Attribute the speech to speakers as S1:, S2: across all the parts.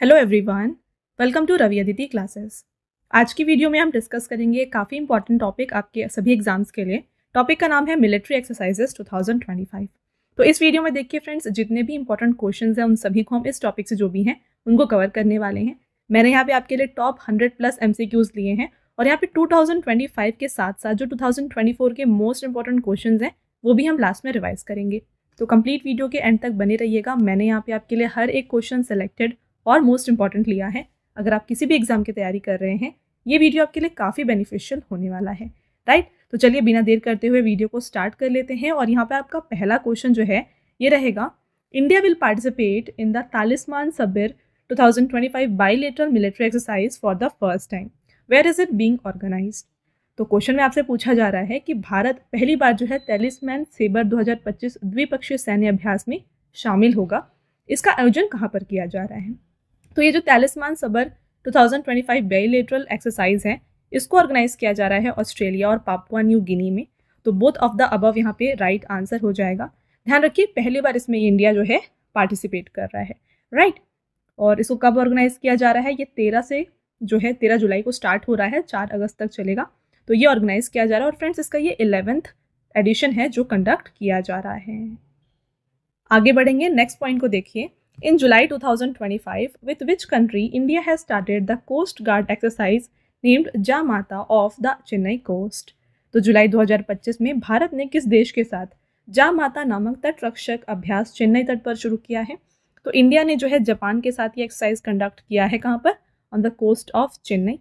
S1: Hello everyone, welcome to Ravi Aditi classes. आज की video में हम डिस्कस करेंगे काफ़ी इंपॉर्टेंट टॉपिक आपके सभी एग्जाम्स के लिए। टॉपिक का नाम है मिलिट्री एक्सरसाइजेस 2025। तो इस वीडियो में देखिए फ्रेंड्स, जितने भी इंपॉर्टेंट क्वेश्चंस हैं उन सभी को हम इस टॉपिक से जो भी हैं उनको कवर करने वाले हैं। मैंने यहाँ पे आपके लिए टॉप 100+ MCQs लिए हैं और यहाँ पे 2025 के साथ साथ जो 2024 के मोस्ट इंपॉर्टेंट क्वेश्चन हैं वो भी हम लास्ट में रिवाइज करेंगे। तो कंप्लीट वीडियो के एंड तक बने रहिएगा। मैंने यहाँ पे आपके लिए हर एक क्वेश्चन सेलेक्टेड और मोस्ट इंपॉर्टेंट लिया है। अगर आप किसी भी एग्जाम की तैयारी कर रहे हैं, ये वीडियो आपके लिए काफ़ी बेनिफिशियल होने वाला है, राइट। तो चलिए बिना देर करते हुए वीडियो को स्टार्ट कर लेते हैं। और यहाँ पे आपका पहला क्वेश्चन जो है ये रहेगा, India will participate in the Talisman Sabre 2025 bilateral military exercise for the first time, where is it being organised. तो क्वेश्चन में आपसे पूछा जा रहा है कि भारत पहली बार जो है तालिस्मान सेबर 2025 द्विपक्षीय सैन्य अभ्यास में शामिल होगा, इसका आयोजन कहाँ पर किया जा रहा है। तो ये जो तालिस्मान सबर 2025 बाईलेटरल एक्सरसाइज है, इसको ऑर्गेनाइज किया जा रहा है ऑस्ट्रेलिया और पापुआ न्यू गिनी में। तो बोथ ऑफ द अबव यहाँ पे राइट आंसर हो जाएगा। ध्यान रखिए पहली बार इसमें इंडिया जो है पार्टिसिपेट कर रहा है, राइट। और इसको कब ऑर्गेनाइज किया जा रहा है, ये 13 जुलाई को स्टार्ट हो रहा है, 4 अगस्त तक चलेगा। तो ये ऑर्गेनाइज किया जा रहा है और फ्रेंड्स इसका ये 11th एडिशन है जो कंडक्ट किया जा रहा है। आगे बढ़ेंगे, नेक्स्ट पॉइंट को देखिए। In July 2025, with which country India has started the Coast Guard exercise named जामाता of the Chennai coast? तो जुलाई 2025 में भारत ने किस देश के साथ जामाता नामक तटरक्षक अभ्यास चेन्नई तट पर शुरू किया है। तो इंडिया ने जो है जापान के साथ ये एक्सरसाइज कंडक्ट किया है, कहाँ पर, on the coast of Chennai.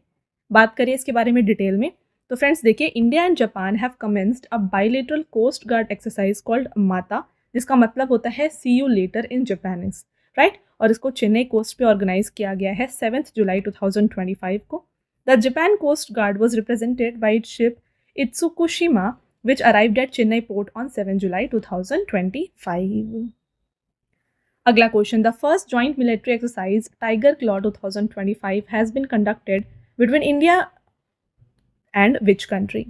S1: बात करिए इसके बारे में डिटेल में। तो फ्रेंड्स देखिए, India and Japan have commenced a bilateral coast guard exercise called माता, जिसका मतलब होता है see you later in Japanese, right. और इसको चेन्नई कोस्ट पे ऑर्गेनाइज किया गया है 7 जुलाई 2025 को। The Japan coast guard was represented by its ship Itsukushima which arrived at Chennai port on 7 जुलाई 2025। अगला question, the first joint military exercise Tiger Claw 2025 has been conducted between India and which country.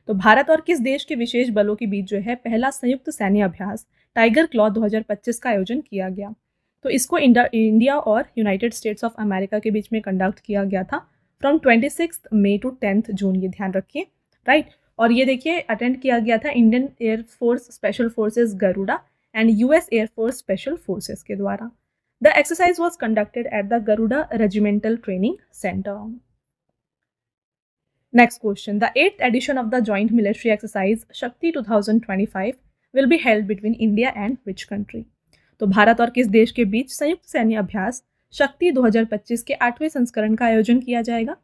S1: तो भारत और किस देश के विशेष बलों के बीच जो है पहला संयुक्त सैन्य अभ्यास टाइगर क्लॉ 2025 का आयोजन किया गया। तो इसको इंडिया और यूनाइटेड स्टेट्स ऑफ अमेरिका के बीच में कंडक्ट किया गया था फ्रॉम 26 मई टू 10 जून, ये ध्यान रखिए, राइट। और ये देखिए अटेंड किया गया था Indian Air Force special forces Garuda and US Air Force special forces के द्वारा। The exercise was conducted at the Garuda regimental training centre. Next question, the 8th edition of the joint military exercise Shakti 2025 will be held between India and which country. तो भारत और किस देश के बीच संयुक्त सैन्य अभ्यास शक्ति 2025 के 8वें संस्करण का आयोजन किया जाएगा।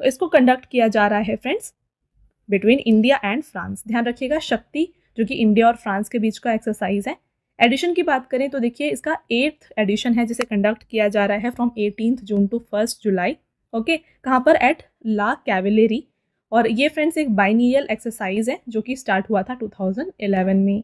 S1: तो इसको कंडक्ट किया जा रहा है friends between India and France. ध्यान रखिएगा, शक्ति जो कि इंडिया और फ्रांस के बीच का एक्सरसाइज है। एडिशन की बात करें तो देखिए इसका 8th एडिशन है जिसे कंडक्ट किया जा रहा है from 18 June to 1 July, okay. कहाँ पर, एट ला कैवेलेरी। और ये फ्रेंड्स एक बाइनियल एक्सरसाइज है जो कि स्टार्ट हुआ था 2011 में।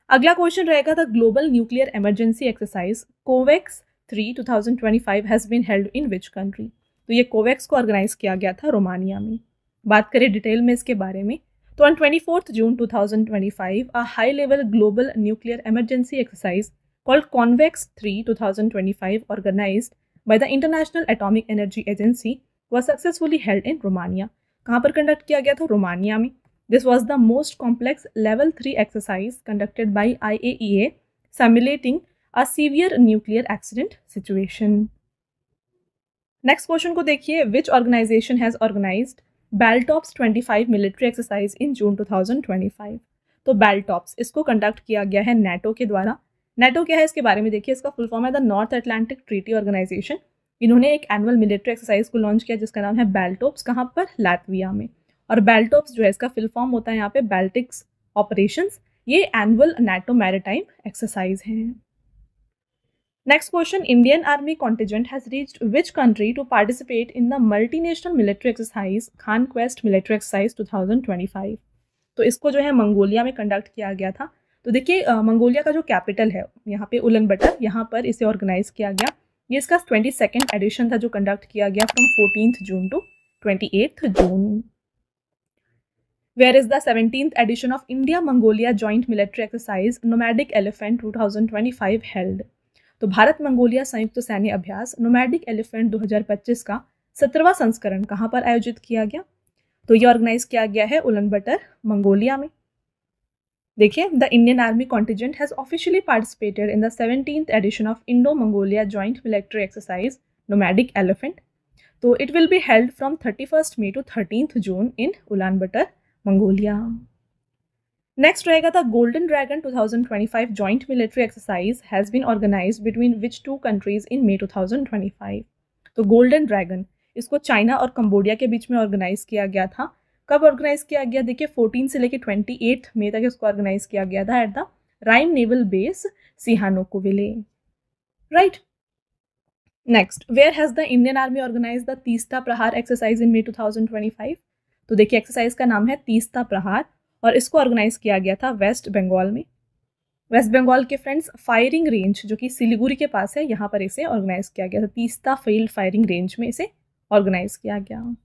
S1: अगला क्वेश्चन रहेगा, the global nuclear emergency exercise Convex 3 2025 has been held in which country. तो ये कोवैक्स को ऑर्गेनाइज किया गया था रोमानिया में। बात करें डिटेल में इसके बारे में तो on 24 June 2025 a high level global nuclear emergency exercise called Convex 3 2025 organised by the international atomic energy agency was successfully held in Romania. कहाँ पर कंडक्ट किया गया था, रोमानिया में। This was the most complex level 3 exercise conducted by IAEA simulating a severe nuclear accident situation. Next question को देखिए, which organization has organized BALTOPS 25 military exercise in June 2025। तो BALTOPS इसको कंडक्ट किया गया है NATO के द्वारा। NATO क्या है इसके बारे में देखिए, इसका फुल फॉर्म है the North Atlantic Treaty Organization. इन्होंने एक एनुअल मिलिट्री एक्सरसाइज को लॉन्च किया जिसका नाम है बैल्टोप्स, कहाँ पर, लातविया में। और बैल्टोप्स जो है इसका फुल फॉर्म होता है यहाँ पे बैल्टिक्स ऑपरेशंस। ये एनुअल नाटो मैरीटाइम एक्सरसाइज है। Next question, Indian army contingent has reached which country to participate in the multinational military exercise Khaan Quest military exercise 2025। तो इसको जो है मंगोलिया में कंडक्ट किया गया था। तो देखिए मंगोलिया का जो कैपिटल है यहाँ पे उलन बटर, यहाँ पर इसे ऑर्गेनाइज किया गया। ये इसका 22nd एडिशन था जो कंडक्ट किया गया from 14 June to 28 June. Where is the 17th edition of India Mongolia joint military exercise nomadic Elephant 2025 held. तो भारत मंगोलिया संयुक्त सैन्य अभ्यास नोमैडिक एलिफेंट 2025 का 17वां संस्करण कहाँ पर आयोजित किया गया? तो ये ऑर्गेनाइज किया गया है उलानबटर, मंगोलिया में। देखिए, the Indian army contingent has officially participated in the 17th edition of Indo Mongolia joint military exercise nomadic elephant. तो it will be held from 31st May to 13th June in Ulaanbaatar, Mongolia. Next रहेगा था golden dragon 2025 joint military exercise has been organised between which two countries in May 2025। तो golden dragon इसको China और Cambodia के बीच में organise किया गया था। कब ऑर्गेनाइज किया गया? देखिए 14 से लेकर 28 मई तक इसको ऑर्गेनाइज किया गया था at the Ream naval base Sihanoukville, right. Next, where has the Indian army organise the Teesta Prahar exercise in May 2025? तो देखिए एक्सरसाइज का नाम है तीस्ता प्रहार और इसको ऑर्गेनाइज किया गया था वेस्ट बंगाल में। वेस्ट बंगाल के फ्रेंड्स फायरिंग रेंज जो कि सिलीगुड़ी के पास है, यहाँ पर इसे ऑर्गेनाइज किया गया था। तीस्ता फील्ड फायरिंग रेंज में इसे ऑर्गेनाइज किया गया।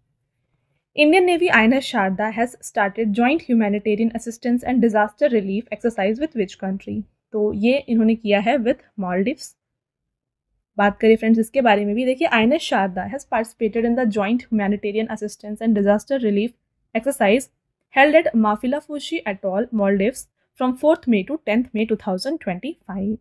S1: Indian navy INS Sharda has started joint humanitarian assistance and disaster relief exercise with which country? तो ये इन्होंने किया है विथ मालदीव्स। बात करें फ्रेंड्स इसके बारे में भी, देखिए INS Sharda has participated in the joint humanitarian assistance and disaster relief exercise held at Mafilafushi Atoll, Maldives from 4th May to 10th May 2025।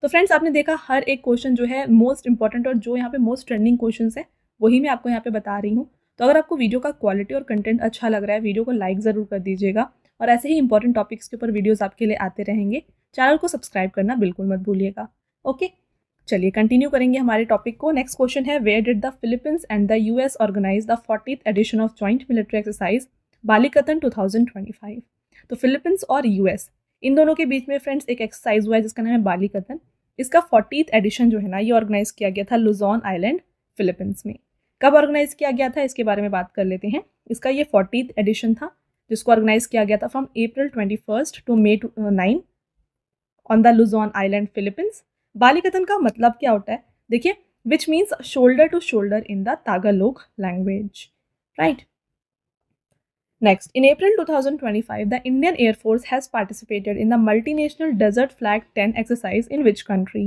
S1: तो फ्रेंड्स आपने देखा हर एक क्वेश्चन जो है मोस्ट इंपॉर्टेंट और जो यहाँ पे मोस्ट ट्रेंडिंग क्वेश्चन है वही मैं आपको यहाँ पे बता रही हूँ। तो अगर आपको वीडियो का क्वालिटी और कंटेंट अच्छा लग रहा है, वीडियो को लाइक ज़रूर कर दीजिएगा और ऐसे ही इंपॉर्टेंट टॉपिक्स के ऊपर वीडियोज़ आपके लिए आते रहेंगे। चैनल को सब्सक्राइब करना बिल्कुल मत भूलिएगा। ओके, चलिए कंटिन्यू करेंगे हमारे टॉपिक को। नेक्स्ट क्वेश्चन है, where did the Philippines and the US organise the 40th edition of joint military exercise Balikatan 2025? तो फिलीपींस और US इन दोनों के बीच में फ्रेंड्स एक एक्सरसाइज हुआ है जिसका नाम है बालिकतन। इसका 40th एडिशन जो है ना, ये ऑर्गेनाइज किया गया था लुजोन आइलैंड, फिलीपींस में। कब ऑर्गेनाइज किया गया था इसके बारे में बात कर लेते हैं। इसका ये 40th एडिशन था जिसको ऑर्गेनाइज किया गया था from April 21 to May 9 on the Luzon island, Philippines. Balikatan का मतलब क्या होता है? देखिए, which means shoulder to shoulder in the Tagalog language, right. Next, in April 2025, the Indian Air Force has participated in the multinational Desert Flag 10 exercise in which country?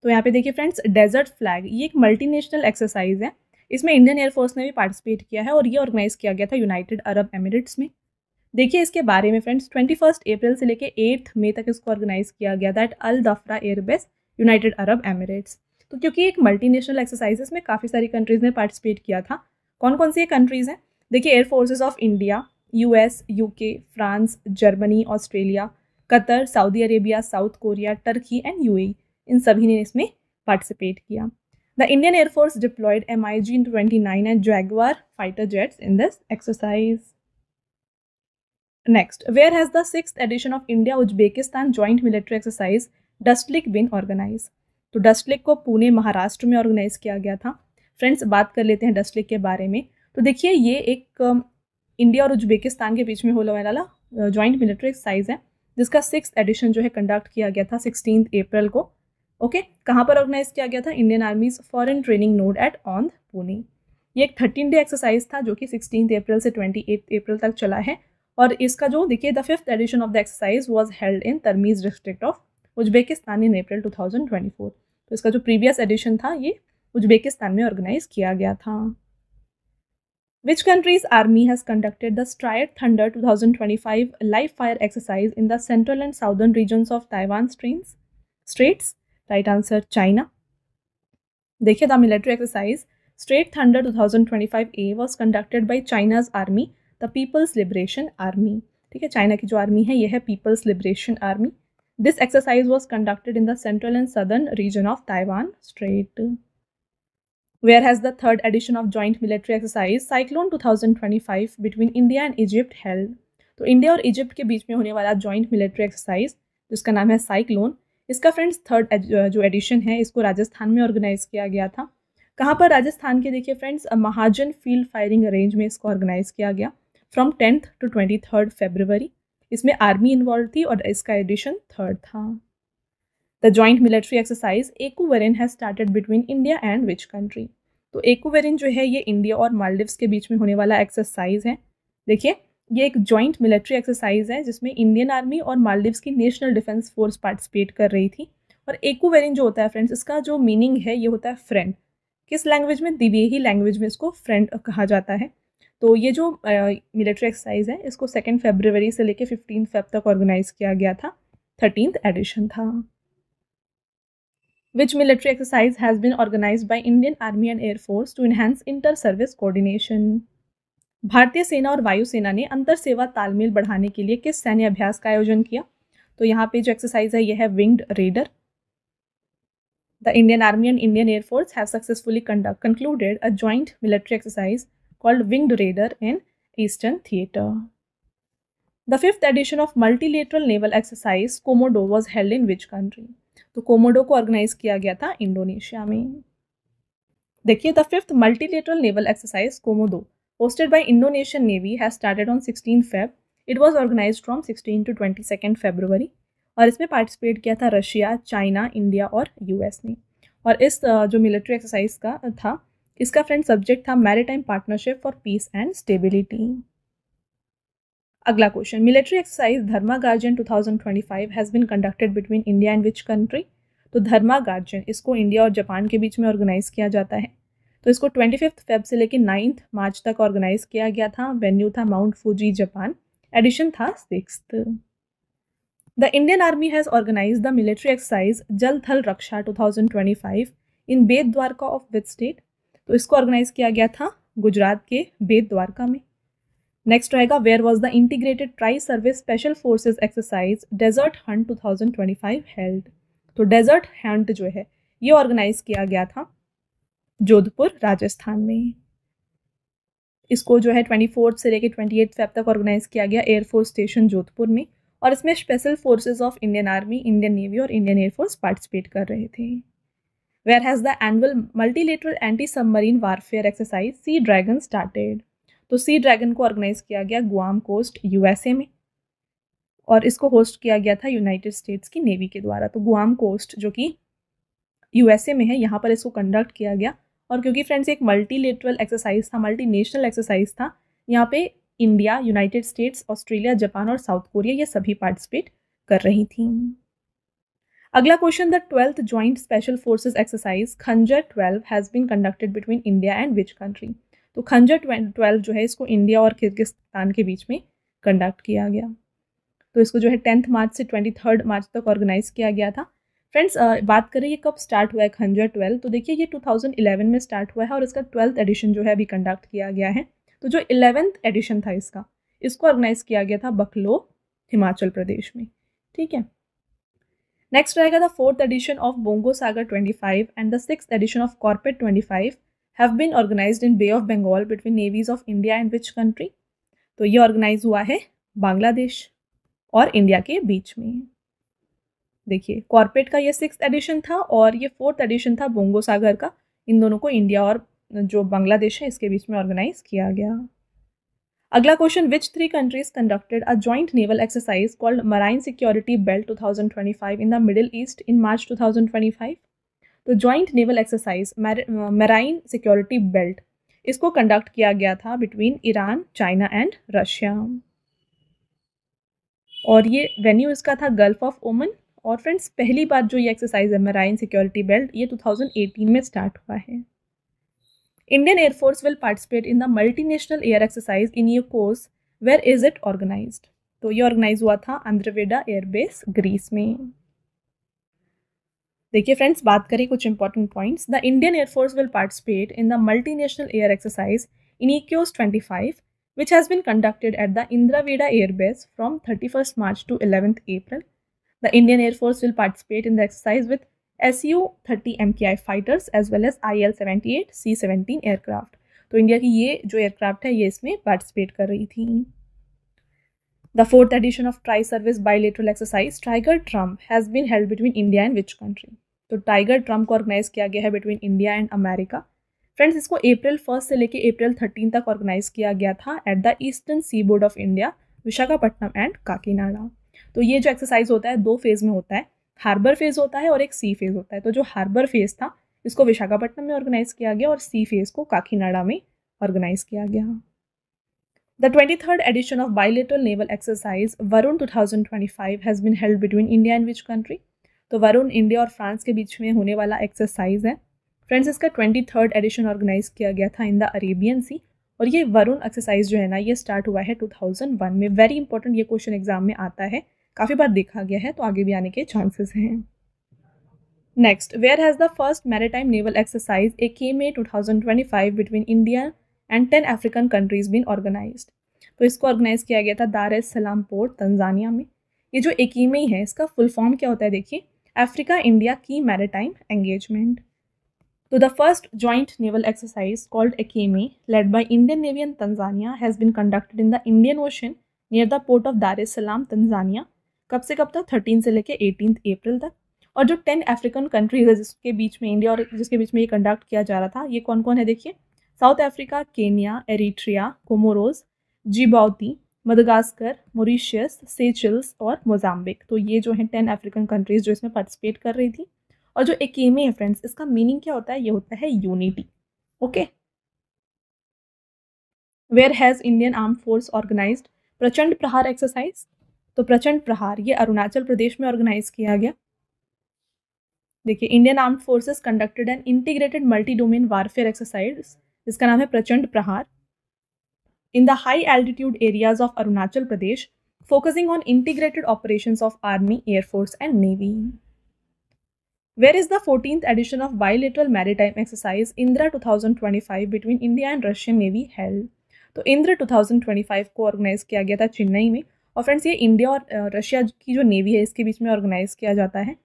S1: तो यहाँ पे देखिए फ्रेंड्स, डेजर्ट फ्लैग ये एक multinational exercise है। इसमें Indian air force ने भी पार्टिसिपेट किया है और ये ऑर्गेनाइज किया गया था यूनाइटेड अरब एमिरेट्स में। देखिए इसके बारे में फ्रेंड्स, 21 अप्रैल से लेकर 8 मई तक इसको ऑर्गेनाइज किया गया था एट अल दफ्रा एयरबेस, यूनाइटेड अरब एमिरेट्स। तो क्योंकि एक मल्टीनेशनल एक्सरसाइज में काफ़ी सारी कंट्रीज़ ने पार्टिसिपेट किया था। कौन कौन सी ये कंट्रीज़ हैं? देखिए, air forces of India, US, UK, France, Germany, Australia, Qatar, Saudi Arabia, South Korea, Turkey and UAE, इन सभी ने इसमें पार्टिसिपेट किया। The Indian air force deployed MiG-29 and Jaguar fighter jets in this exercise. Next, where has the 6th edition of India Uzbekistan joint military exercise Dustlik been organise? तो Dustlik को पुणे, महाराष्ट्र में organise किया गया था। फ्रेंड्स बात कर लेते हैं डस्टलिक के बारे में। तो देखिए ये एक इंडिया और उज्बेकिस्तान के बीच में होने वाला जॉइंट मिलिट्री एक्सरसाइज है जिसका 6th एडिशन जो है कंडक्ट किया गया था 16 अप्रैल को। ओके, कहाँ पर ऑर्गेनाइज किया गया था? Indian आर्मीज foreign training node eight Aundh, Pune. ये एक 13-day एक्सरसाइज था जो कि 16 अप्रैल से 28 अप्रैल तक चला है। और इसका जो देखिए the 5th edition of the exercise was held in Termez district of Uzbekistan in April 2024। तो इसका जो प्रीवियस एडिशन था ये उज्बेकिस्तान में ऑर्गेनाइज किया गया था। Which country's army has conducted the Stride Thunder 2025 live fire exercise in the central and southern regions of Taiwan Straits? Right answer, China. देखिए, the military exercise Straight Thunder 2025A was conducted by China's army, the People's Liberation Army. ठीक है, China की जो army है ये है People's Liberation Army. This exercise was conducted in the central and southern region of Taiwan Strait. Where has the 3rd edition of joint military exercise Cyclone 2025 between India and Egypt held? तो India और Egypt के बीच में होने वाला joint military exercise जिसका नाम है साइक्लोन, इसका फ्रेंड्स 3rd जो एडिशन है इसको राजस्थान में ऑर्गेनाइज किया गया था। कहाँ पर? राजस्थान के देखिए फ्रेंड्स, महाजन फील्ड फायरिंग रेंज में इसको ऑर्गेनाइज किया गया फ्रॉम 10th to 23rd फरवरी। इसमें आर्मी इन्वॉल्व थी और इसका एडिशन 3rd था। The joint military exercise Ekuverin has started between India and which country? तो Ekuverin जो है ये इंडिया और मालदीव्स के बीच में होने वाला एक्सरसाइज है। देखिए ये एक जॉइंट मिलिट्री एक्सरसाइज है जिसमें इंडियन आर्मी और मालदीव्स की नेशनल डिफेंस फोर्स पार्टिसिपेट कर रही थी और एक्वेरिन जो होता है फ्रेंड्स, इसका जो मीनिंग है ये होता है फ्रेंड। किस लैंग्वेज में? दिवेही लैंग्वेज में इसको फ्रेंड कहा जाता है। तो ये जो मिलिट्री एक्सरसाइज है इसको 2 फरवरी से लेकर 15 फेब तक ऑर्गेनाइज किया गया था। 13th एडिशन था। Which military exercise has been organized by Indian Army and Air Force to enhance inter-service coordination? भारतीय सेना और वायुसेना ने अंतर सेवा तालमेल बढ़ाने के लिए किस सैन्य अभ्यास का आयोजन किया? तो यहाँ पे जो एक्सरसाइज है यह है winged raider. The Indian Army and Indian Air Force have successfully concluded a joint military exercise called Winged Raider in Eastern Theater. The 5th edition of multilateral naval exercise Komodo was held in which country? तो Komodo को organise किया गया था Indonesia में। देखिए, the 5th multilateral naval exercise Komodo hosted by Indonesian Navy has started on 16 Feb. It was organized from 16 to 22 February और इसमें participate किया था रशिया, चाइना, इंडिया और यूएस ने। और इस जो मिलिट्री एक्सरसाइज का था, इसका फ्रेंड सब्जेक्ट था maritime partnership for peace and stability. अगला question, military exercise Dharma guardian 2025 has been conducted between India and which country? तो धर्मा गार्जियन इसको इंडिया और जापान के बीच में ऑर्गेनाइज किया जाता है। तो इसको 25 फेब से लेकर 9 मार्च तक ऑर्गेनाइज किया गया था। वेन्यू था माउंट फूजी, जापान। एडिशन था 6th। The Indian army has organise the military exercise Jal Thal रक्षा 2025 इन बेत द्वारका ऑफ विच स्टेट? तो इसको ऑर्गेनाइज किया गया था गुजरात के बेत द्वारका में। नेक्स्ट रहेगा, where was the integrated tri service special forces exercise Desert Hunt 2025 held? तो डेजर्ट हंट जो है ये ऑर्गेनाइज किया गया था जोधपुर, राजस्थान में। इसको जो है 24 से लेकर 28 फेब तक ऑर्गेनाइज किया गया एयरफोर्स स्टेशन जोधपुर में और इसमें special forces of Indian army, Indian navy और इंडियन एयरफोर्स पार्टिसिपेट कर रहे थे। Where has the annual multilateral anti submarine warfare exercise Sea Dragon started? तो सी ड्रैगन को ऑर्गेनाइज किया गया गुआम कोस्ट, यूएसए में और इसको होस्ट किया गया था यूनाइटेड स्टेट्स की नेवी के द्वारा। तो गुआम कोस्ट जो कि यूएसए में है, यहाँ पर इसको कंडक्ट किया गया। और क्योंकि फ्रेंड्स एक मल्टीलेटरल एक्सरसाइज था, मल्टीनेशनल एक्सरसाइज था, यहाँ पे India, United States, Australia, Japan और साउथ कोरिया ये सभी पार्टिसिपेट कर रही थी। अगला question, the 12th joint special forces exercise Khanjar 12 has been conducted between India and which country? तो खंजर 12 जो है इसको इंडिया और किर्गिस्तान के बीच में कंडक्ट किया गया। तो इसको जो है 10 मार्च से 23 मार्च तक ऑर्गेनाइज किया गया था। फ्रेंड्स, बात करें ये कब स्टार्ट हुआ है खंजर 12, तो देखिए ये 2011 में स्टार्ट हुआ है और इसका 12th एडिशन जो है अभी कंडक्ट किया गया है। तो जो 11th एडिशन था इसको ऑर्गेनाइज किया गया था बकलो, हिमाचल प्रदेश में। ठीक है। नेक्स्ट रहेगा the 4th edition of Bongo Sagar 25 and the 6th edition of Corpat 25 have been organised in Bay of Bengal between navies of India and which country? तो ये ऑर्गेनाइज हुआ है बांग्लादेश और इंडिया के बीच में। देखिए, कॉर्पेट का ये 6th एडिशन था और ये 4th एडिशन था बोंगो सागर का। इन दोनों को इंडिया और जो बांग्लादेश है इसके बीच में ऑर्गेनाइज किया गया। अगला question, which 3 countries conducted a joint naval exercise called marine security belt 2025 in the middle east in March 2025? तो joint naval exercise marine security belt इसको कंडक्ट किया गया था between Iran, China and Russia और ये वेन्यू इसका था gulf of ओमन। और फ्रेंड्स, पहली बार जो ये एक्सरसाइज है मराइन सिक्योरिटी बेल्ट ये 2018 में स्टार्ट हुआ है। Indian air force will participate in the multinational air exercise Iniochos, where is it organised? तो ये ऑर्गेनाइज हुआ था आंध्रवेडा एयरबेस, ग्रीस में। देखिए फ्रेंड्स, बात करें कुछ important points. The Indian air force will participate in the multinational air exercise in इक्योस 25 which has been conducted at the Indraveda Air Base from 31st March to 11th April. The Indian Air Force will participate in the exercise with Su-30 MKI fighters as well as IL-78 C-17 aircraft. तो India की ये जो aircraft है ये इसमें participate कर रही थी। The 4th edition of Tri-Service Bilateral Exercise Tiger Trump has been held between India and which country? तो टाइगर ट्रम्प को ऑर्गेनाइज किया गया है between India and America. Friends, इसको अप्रैल 1 से लेकर अप्रैल 13 तक ऑर्गेनाइज किया गया था at the eastern seaboard of India, Visakhapatnam and Kakinada. तो ये जो एक्सरसाइज होता है 2 फेज में होता है, हार्बर फेज होता है और एक सी फेज होता है। तो जो हार्बर फेज था इसको विशाखापट्टनम में ऑर्गेनाइज किया गया और सी फेज को काकीनाडा में ऑर्गेनाइज किया गया। The 23rd edition of bilateral naval exercise Varun 2025 has been held between India and which country? तो वरुण इंडिया और फ्रांस के बीच में होने वाला एक्सरसाइज है। फ्रेंड्स, इसका 23rd एडिशन ऑर्गेनाइज किया गया था इन द अरेबियन सी, और ये वरुण एक्सरसाइज जो है ना, ये स्टार्ट हुआ है 2001 में। वेरी इंपॉर्टेंट, ये क्वेश्चन एग्जाम में आता है, काफ़ी बार देखा गया है, तो आगे भी आने के चांसेस हैं। Next, where has the first maritime naval exercise AKMA 2025 between India and 10 African countries been organised? तो इसको ऑर्गेनाइज किया गया था दार एस सलाम पोर्ट, तंजानिया में। ये जो AKMA है, इसका फुल फॉर्म क्या होता है देखिए, अफ्रीका इंडिया की मैरीटाइम एंगेजमेंट। तो the first joint naval exercise called AKMA, led by Indian Navy and Tanzania, has been conducted in the Indian Ocean near the port of Dar es Salaam, Tanzania। कब से कब तक? 13 से लेके 18 अप्रैल तक। और जो 10 अफ्रीकन कंट्रीज है जिसके बीच में इंडिया और जिसके बीच में ये कंडक्ट किया जा रहा था, ये कौन कौन है देखिए, South Africa, Kenya, Eritrea, Comoros, Djibouti, Madagascar, Mauritius, Seychelles और मोजाम्बिक। तो ये जो है 10 अफ्रीकन कंट्रीज जो इसमें पार्टिसिपेट कर रही थी। और जो AKMA है फ्रेंड्स, इसका मीनिंग क्या होता है? ये होता है unity. Okay. Where has Indian arm force organised Prachand Prahar exercise? तो प्रचंड प्रहार ये अरुणाचल प्रदेश में ऑर्गेनाइज किया गया। देखिए, Indian armed forces conducted an integrated multi domain warfare exercise, जिसका नाम है प्रचंड प्रहार, in the high altitude areas of Arunachal Pradesh, focusing on integrated operations of army, air force and navy. Where is the 14th edition of bilateral maritime exercise Indra 2025 between India and Russian Navy held? तो इंद्र 2025 को organise किया गया था चेन्नई में। और friends, ये India और Russia की जो नेवी है इसके बीच में ऑर्गेनाइज किया जाता है।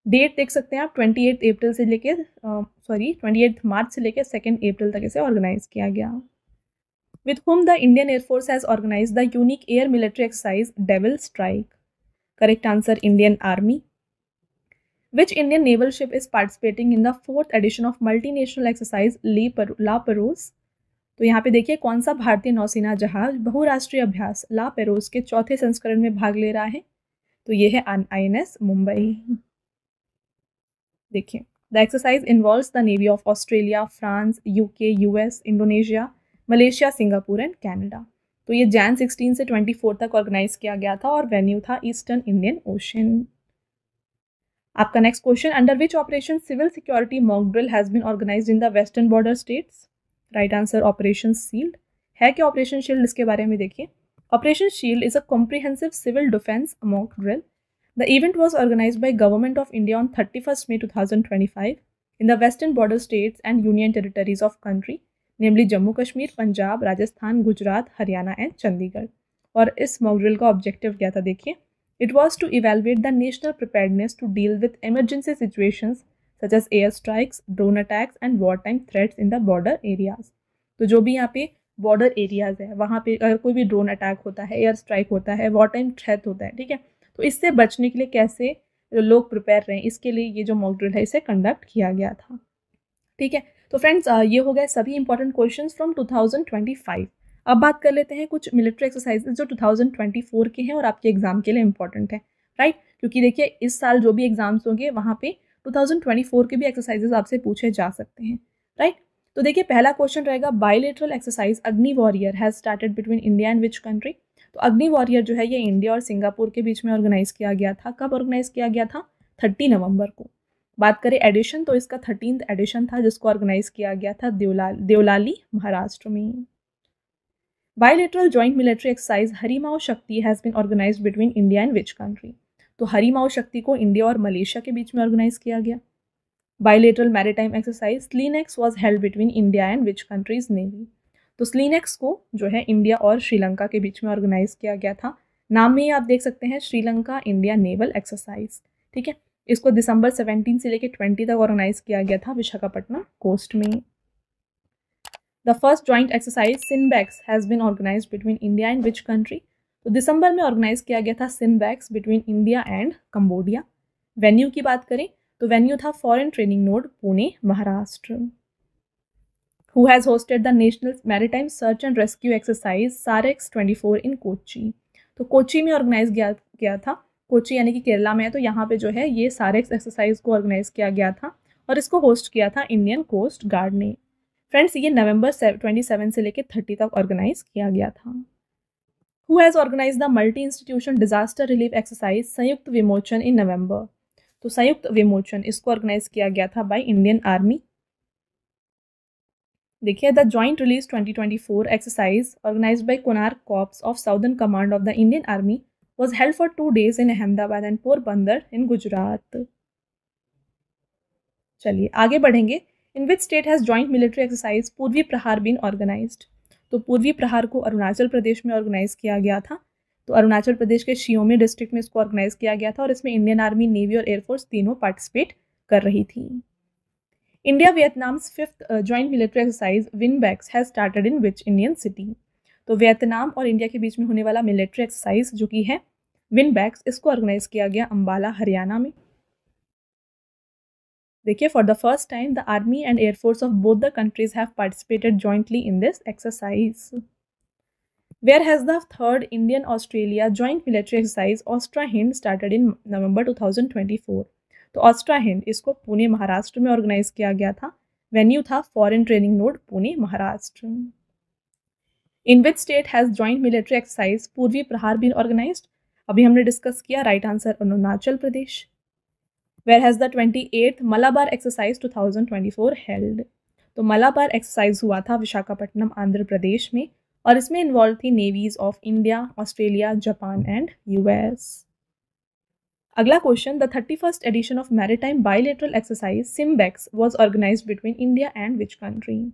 S1: डेट देख सकते हैं आप, 28 अप्रैल से लेके 28 मार्च से लेकर 2 अप्रैल तक इसे ऑर्गेनाइज किया गया। With whom the Indian air force has organise the unique air military exercise Devil Strike? Correct answer, Indian army. Which Indian naval ship is participating in the 4th edition of multinational exercise La Perouse? तो यहाँ पे देखिए, कौन सा भारतीय नौसेना जहाज बहुराष्ट्रीय अभ्यास ला पेरोज के 4थे संस्करण में भाग ले रहा है? तो ये है INS मुंबई। देखिए, the exercise involves the navy of Australia, France, UK, US, Indonesia, Malaysia, Singapore and Canada. तो ये Jan 16 से 24 तक ऑर्गेनाइज किया गया था और वेन्यू था ईस्टर्न इंडियन ओशन। आपका next question, under which operation civil security mock drill has been organised in the western border states? Right answer, operation Shield. है क्या ऑपरेशन शील्ड? इसके बारे में देखिए, operation Shield is a comprehensive civil defence mock drill. The event was organised by government of India on 31 May 2025 in the western border states and union territories of country, namely Jammu Kashmir, Punjab, Rajasthan, Gujarat, Haryana and Chandigarh. और इस mock drill का objective क्या था देखिए, it was to evaluate the national preparedness to deal with emergency situations such as air strikes, drone attacks and wartime threats in the border areas। तो जो भी यहाँ पे बॉर्डर एरियाज है वहाँ पे अगर कोई भी ड्रोन अटैक होता है, एयर स्ट्राइक होता है, वॉर टाइम थ्रेट होता है, ठीक है, तो इससे बचने के लिए कैसे लोग प्रिपेयर रहें, इसके लिए ये जो मॉक ड्रिल है इसे कंडक्ट किया गया था। ठीक है, तो फ्रेंड्स ये हो गए सभी इंपॉर्टेंट क्वेश्चंस फ्रॉम 2025। अब बात कर लेते हैं कुछ मिलिट्री एक्सरसाइजेज जो 2024 के हैं और आपके एग्जाम के लिए इंपॉर्टेंट है, राइट? क्योंकि देखिए, इस साल जो भी एग्जाम्स होंगे वहाँ पे 2024 के भी एक्सरसाइजेज आपसे पूछे जा सकते हैं, राइट? तो देखिए, पहला क्वेश्चन रहेगा, बायलैटरल एक्सरसाइज अग्नि warrior has started between India and which country? तो अग्नि वॉरियर जो है ये इंडिया और सिंगापुर के बीच में ऑर्गेनाइज किया गया था। कब ऑर्गेनाइज किया गया था? 30 नवंबर को। बात करें एडिशन, तो इसका 13th एडिशन था जिसको ऑर्गेनाइज किया गया था देवलाली, महाराष्ट्र में। Bilateral joint military exercise Harimau Shakti has been organised between India and which country? तो हरिमाओ शक्ति को इंडिया और मलेशिया के बीच में ऑर्गेनाइज किया गया। Bilateral maritime exercise स्लीनेक्स was held between India and which country's navy? तो स्लीनेक्स को जो है इंडिया और श्रीलंका के बीच में ऑर्गेनाइज किया गया था। नाम में ही आप देख सकते हैं, श्रीलंका इंडिया नेवल एक्सरसाइज, ठीक है। इसको दिसंबर 17 से लेकर 20 तक ऑर्गेनाइज किया गया था विशाखापट्टनम कोस्ट में। The first joint exercise CINBAX has been organised between India and which country? तो दिसंबर में ऑर्गेनाइज किया गया था CINBAX between India and Cambodia. Venue की बात करें तो वेन्यू था foreign training node, Pune, Maharashtra. Who has hosted the national maritime search and rescue exercise SAREX 24 in Kochi? तो कोची में ऑर्गेनाइज किया था। कोची यानी कि केरला में है, तो यहाँ पे जो है ये सारेक्स एक्सरसाइज को ऑर्गेनाइज किया गया था और इसको होस्ट किया था इंडियन कोस्ट गार्ड ने। फ्रेंड्स, ये नवंबर 27 से लेकर 30 तक ऑर्गेनाइज किया गया था। Who has organise the multi institution disaster relief exercise Samyukt Vimochan in November? तो संयुक्त विमोचन इसको ऑर्गेनाइज किया गया था बाय इंडियन आर्मी। देखिए, the joint release 2024 exercise organised by Konark corps of southern command of the Indian army was held for 2 days in Ahmedabad and Porbandar in Gujarat. चलिए आगे बढ़ेंगे। In which state has joint military exercise Purvi Prahar been organised? तो पूर्वी प्रहार को अरुणाचल प्रदेश में organise किया गया था। तो अरुणाचल प्रदेश के शियोमी डिस्ट्रिक्ट में इसको ऑर्गेनाइज किया गया था और इसमें इंडियन आर्मी, नेवी और एयरफोर्स तीनों पार्टिसिपेट कर रही थी। India Vietnam's 5th joint military exercise VINBAX has started in which Indian city? तो वियतनाम और इंडिया के बीच में होने वाला मिलिट्री एक्सरसाइज जो कि है विनबैक्स, इसको ऑर्गेनाइज किया गया अंबाला, हरियाणा में। देखिए, for the first time the army and air force of both the countries have participated jointly in this exercise. Where has the 3rd Indian Australia joint military exercise Austra Hind started in November 2024? तो ऑस्ट्रा हिंद इसको पुणे, महाराष्ट्र में organise किया गया था। Venue था foreign training node, Pune, Maharashtra. In which state has joint military exercise Purvi Prahar been organised? अभी हमने discuss किया, right answer Arunachal Pradesh. Where has the 28th Malabar exercise 2024 held? तो मलाबार एक्सरसाइज हुआ था विशाखापट्टनम, आंध्र प्रदेश में और इसमें इन्वॉल्व थी navies of India, Australia, Japan and US. अगला question, the 31st edition of maritime bilateral exercise SIMBEX was organised between India and which country?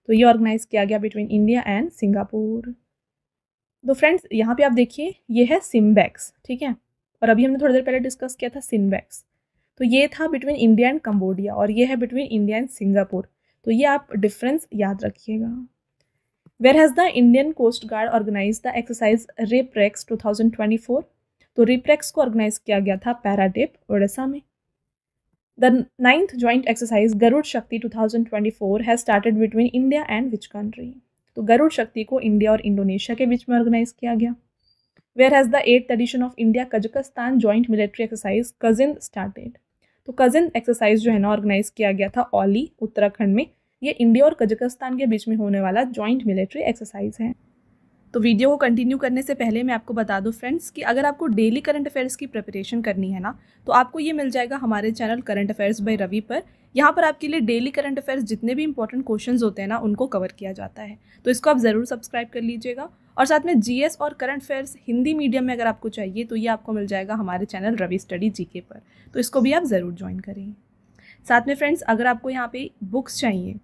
S1: तो ये ऑर्गेनाइज किया गया बिटवीन इंडिया एंड सिंगापुर। तो फ्रेंड्स यहाँ पे आप देखिए, ये है सिम्बेक्स, ठीक है, और अभी हमने थोड़ी देर पहले डिस्कस किया था सिम्बेक्स। तो ये था बिटवीन इंडिया एंड कंबोडिया और ये है बिटवीन इंडिया एंड सिंगापुर। तो ये आप डिफरेंस याद रखिएगा। Where has the Indian coast guard organise the exercise Reprex 2024? तो रिप्रेक्स को ऑर्गेनाइज किया गया था पैराडिप, उड़ीसा में। The 9th joint exercise Garuda शक्ति 2024 has started between India and which country? तो गरुड़ शक्ति को इंडिया और इंडोनेशिया के बीच में ऑर्गेनाइज किया गया। Where has the 8th edition of India Kazakhstan joint military exercise Kazind started? तो कजिन एक्सरसाइज जो है ना ऑर्गेनाइज किया गया था औली, उत्तराखंड में। ये इंडिया और कजाकिस्तान के बीच में होने वाला जॉइंट मिलिट्री एक्सरसाइज है। तो वीडियो को कंटिन्यू करने से पहले मैं आपको बता दूं फ्रेंड्स कि अगर आपको डेली करंट अफेयर्स की प्रिपरेशन करनी है ना, तो आपको ये मिल जाएगा हमारे channel current affairs by Ravi पर। यहाँ पर आपके लिए डेली करंट अफेयर्स जितने भी इंपॉर्टेंट क्वेश्चंस होते हैं ना, उनको कवर किया जाता है। तो इसको आप ज़रूर सब्सक्राइब कर लीजिएगा। और साथ में जीएस और करंट अफेयर्स हिंदी मीडियम में अगर आपको चाहिए तो ये आपको मिल जाएगा हमारे चैनल रवि स्टडी जीके पर। तो इसको भी आप ज़रूर ज्वाइन करें। साथ में फ्रेंड्स, अगर आपको यहाँ पे बुक्स चाहिए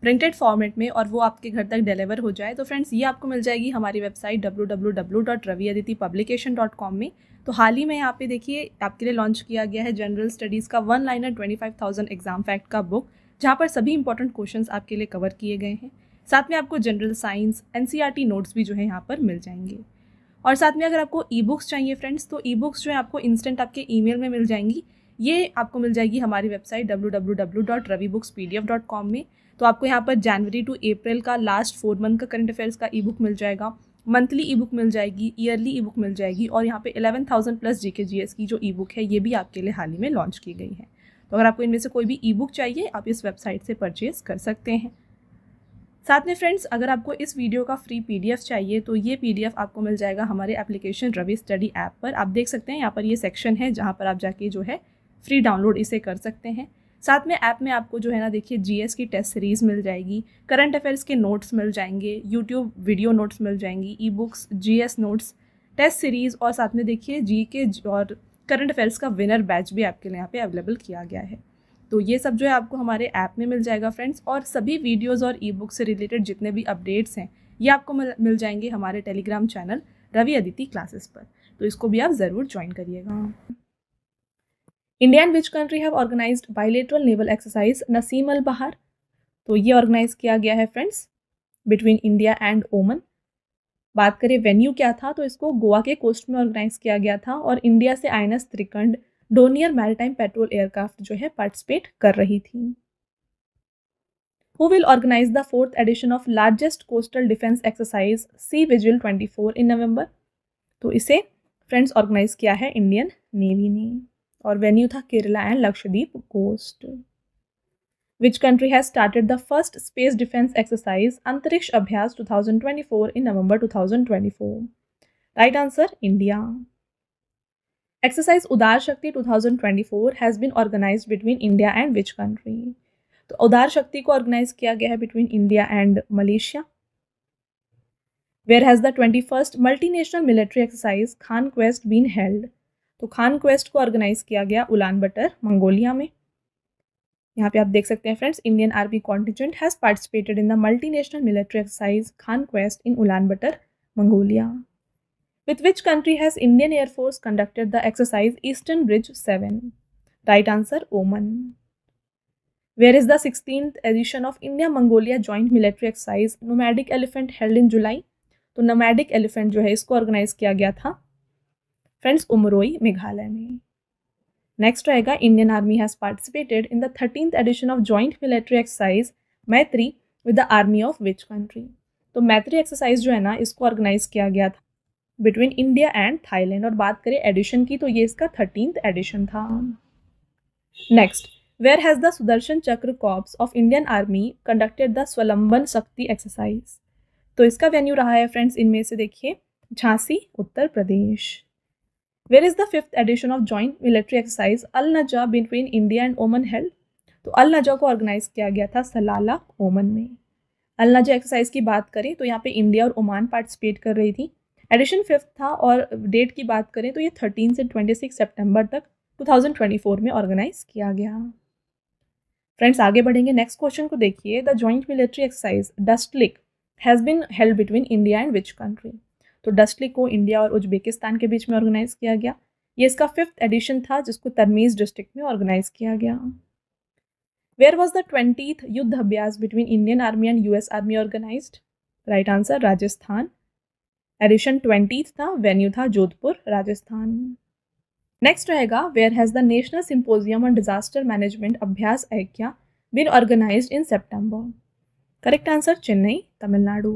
S1: प्रिंटेड फॉर्मेट में और वो आपके घर तक डिलीवर हो जाए, तो फ्रेंड्स ये आपको मिल जाएगी हमारी वेबसाइट www.raviaditipublication.com में। तो हाल ही में यहाँ पे देखिए आपके लिए लॉन्च किया गया है जनरल स्टडीज़ का 1 लाइनर 25,000 एग्जाम फैक्ट का बुक, जहाँ पर सभी इंपॉर्टेंट क्वेश्चंस आपके लिए कवर किए गए हैं। साथ में आपको जनरल साइंस एनसीईआरटी नोट्स भी जो है यहाँ पर मिल जाएंगे। और साथ में अगर आपको ई बुक्स चाहिए फ्रेंड्स, तो ई बुक्स जो है आपको इंस्टेंट आपके ईमेल में मिल जाएंगी। ये आपको मिल जाएगी हमारी वेबसाइट www.ravibooks.pdf.com में। तो आपको यहाँ पर जनवरी टू अप्रैल का लास्ट 4 मंथ का करंट अफेयर्स का ई बुक मिल जाएगा, मंथली ई बुक मिल जाएगी, ईयरली ई बुक मिल जाएगी और यहाँ पे 11,000 प्लस जीके जीएस की जो ई बुक है ये भी आपके लिए हाल ही में लॉन्च की गई है। तो अगर आपको इनमें से कोई भी ई बुक चाहिए आप इस वेबसाइट से परचेज कर सकते हैं। साथ में फ्रेंड्स, अगर आपको इस वीडियो का फ्री पीडीएफ चाहिए तो ये पीडीएफ आपको मिल जाएगा हमारे एप्लीकेशन रवि स्टडी ऐप पर। आप देख सकते हैं यहाँ पर ये सेक्शन है जहाँ पर आप जाके जो है फ्री डाउनलोड इसे कर सकते हैं। साथ में ऐप में आपको जो है ना देखिए जीएस की टेस्ट सीरीज़ मिल जाएगी, करंट अफेयर्स के नोट्स मिल जाएंगे, यूट्यूब वीडियो नोट्स मिल जाएंगी, e books, GS notes, test series और साथ में देखिए जीके और करंट अफेयर्स का विनर बैच भी आपके लिए यहाँ पे अवेलेबल किया गया है। तो ये सब जो है आपको हमारे ऐप में मिल जाएगा फ्रेंड्स। और सभी वीडियोज़ और ई बुक से रिलेटेड जितने भी अपडेट्स हैं ये आपको मिल जाएंगे हमारे Telegram channel Ravi Aditi classes पर। तो इसको भी आप ज़रूर ज्वाइन करिएगा। India and which country have organised bilateral naval exercise Naseem Al Bahr? तो ये ऑर्गेनाइज किया गया है फ्रेंड्स बिटवीन इंडिया एंड ओमन। बात करें वेन्यू क्या था, तो इसको गोवा के कोस्ट में ऑर्गेनाइज किया गया था और इंडिया से INS Trikand Dornier maritime patrol aircraft जो है पार्टिसिपेट कर रही थी। Who will organise the 4th edition of largest coastal defence exercise Sea Vigil 24 in November? तो इसे फ्रेंड्स ऑर्गेनाइज किया है इंडियन नेवी ने और वेन्यू था Kerala and Lakshadweep coast. Which country has started the first space defence exercise Antariksh Abhyas 2024 in November 2024? Right answer India. Exercise Udara Shakti 2024 has been organised between India and which country? तो उदार शक्ति को organise किया गया है between India and Malaysia. Where has the 21st multinational military exercise Khaan Quest been held? तो Khaan quest को organise किया गया Ulan butter Mongolia में। यहाँ पे आप देख सकते हैं friends, Indian army contingent has participated in the multinational military exercise Khaan quest in Ulan butter Mongolia. With which country has Indian Air Force conducted the exercise Eastern Bridge 7? Right answer, Oman. Where is the 16th edition of India-Mongolia Joint Military Exercise Nomadic Elephant held in July? तो nomadic elephant जो है इसको organise किया गया था friends Umroi Meghalaya में। Next रहेगा, Indian army has participated in the 13th edition of Joint Military Exercise मैत्री with the army of which country? तो मैत्री एक्सरसाइज जो है ना इसको ऑर्गेनाइज किया गया था बिटवीन इंडिया एंड थाईलैंड। और बात करें एडिशन की तो ये इसका 13th एडिशन था। Next, where has the Sudarshan Chakra corps of Indian army conducted the Swavalamban Shakti exercise? तो इसका वेन्यू रहा है फ्रेंड्स इनमें से देखिए Jhansi Uttar Pradesh. Where is the 5th edition of joint military exercise Al Najah between India and Oman held? तो Al नजा को ऑर्गेनाइज किया गया था सलाला ओमन में। अल नजा एक्सरसाइज की बात करें तो यहाँ पे इंडिया और ओमान पार्टिसिपेट कर रही थी। एडिशन 5th था और डेट की बात करें तो ये 13 से 26 सितंबर तक 2024 में ऑर्गेनाइज किया गया। फ्रेंड्स आगे बढ़ेंगे, नेक्स्ट क्वेश्चन को देखिए। The joint military exercise Dustlik has been held between India and which country? तो डस्टलिक को इंडिया और उज्बेकिस्तान के बीच में ऑर्गेनाइज किया गया। ये इसका 5th एडिशन था जिसको तरमीज डिस्ट्रिक्ट में ऑर्गेनाइज किया गया। Where was the 20th Yudh Abhyas between Indian army and US army organised? Right answer, Rajasthan. Edition 20th था, वेन्यू था जोधपुर राजस्थान। नेक्स्ट रहेगा, where has the national symposium on disaster management Abhyas Aikya been organised in September? Correct answer, Chennai Tamil Nadu.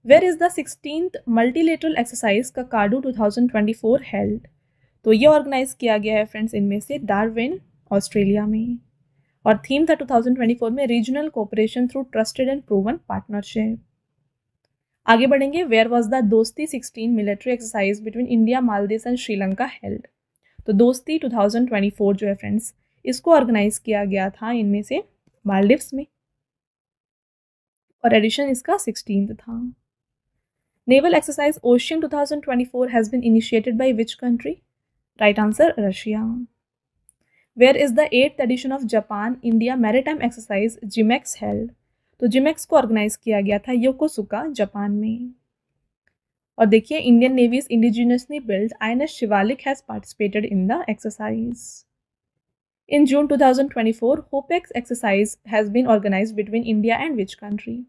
S1: Where is the 16th multilateral exercise Kakadu 2024 held? तो ये organise किया गया है friends इनमें से डार्विन ऑस्ट्रेलिया में। और थीम था 2024 में regional cooperation through trusted and proven partnership. आगे बढ़ेंगे, वेयर वॉज द दोस्ती 16 military exercise between India Maldives and Sri Lanka held? तो दोस्ती 2024 जो है फ्रेंड्स इसको ऑर्गेनाइज किया गया था इनमें से मालदीव्स में और एडिशन इसका 16th था। Naval exercise ocean 2024 has been initiated by which country? Right answer, Russia. Where is the 8th edition of Japan India maritime exercise JIMEX held? तो जिमेक्स को ऑर्गेनाइज किया गया था योकोसुका जापान में। और देखिए, Indian navy's indigenously build INS Shivalik has participated in the exercise. In June 2024 HOPEX exercise has been organised between India and which country?